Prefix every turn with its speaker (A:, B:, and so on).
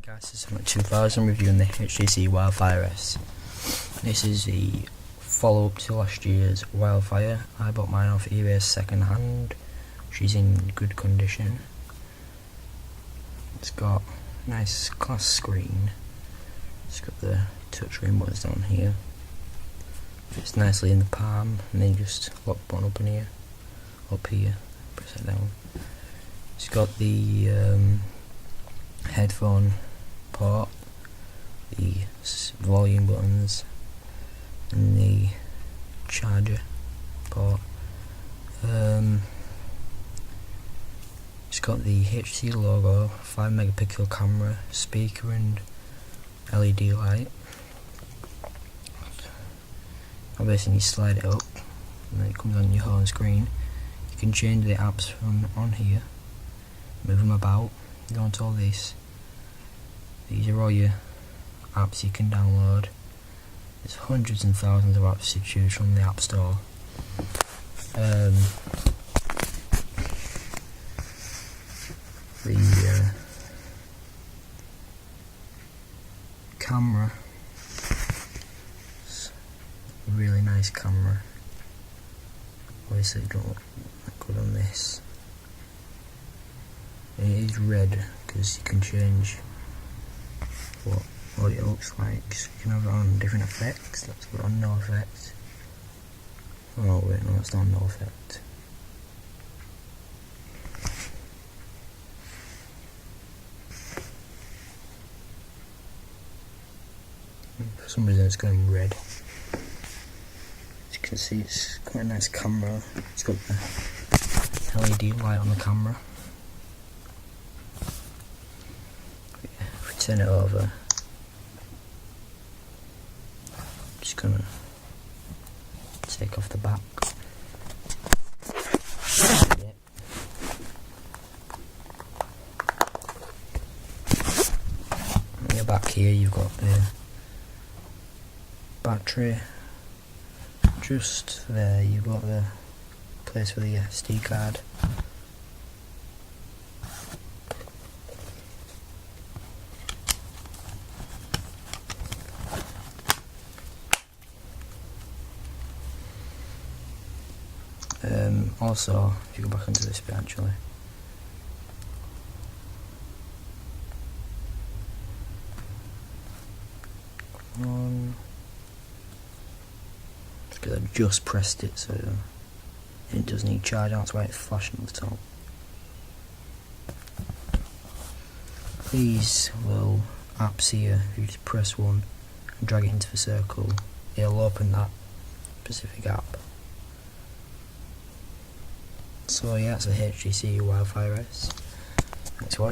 A: Guys, this is my 2000 reviewing the HTC Wildfire S. This is the follow-up to last year's Wildfire. I bought mine off eBay second hand. She's in good condition. It's got a nice glass screen. It's got the touchscreen buttons down here. Fits nicely in the palm, and then you just lock the button up here, press it down. It's got the headphone port, the volume buttons, and the charger port. It's got the HTC logo, 5 megapixel camera, speaker and LED light. Obviously you slide it up and then it comes on your home screen. You can change the apps from on here, move them about, go into all this. These are all your apps you can download. There's hundreds and thousands of apps to choose from the App Store. The camera, it's a really nice camera. Obviously it don't look that good on this. It is red because you can change what it looks like. So you can have it on different effects. Let's put it on no effect. Oh wait, no, it's not no effect. For some reason it's going red. As you can see, it's quite a nice camera. It's got the LED light on the camera. If we turn it over, I'm just gonna take off the back. On your back here you've got the battery. Just there you've got the place for the SD card. Also, if you go back into this bit actually, it's because I just pressed it, so it does need charge. That's why it's flashing at the top. These little apps here, if you just press one and drag it into the circle, it'll open that specific app. So yeah, it's a HTC Wildfire S. Thanks for watching.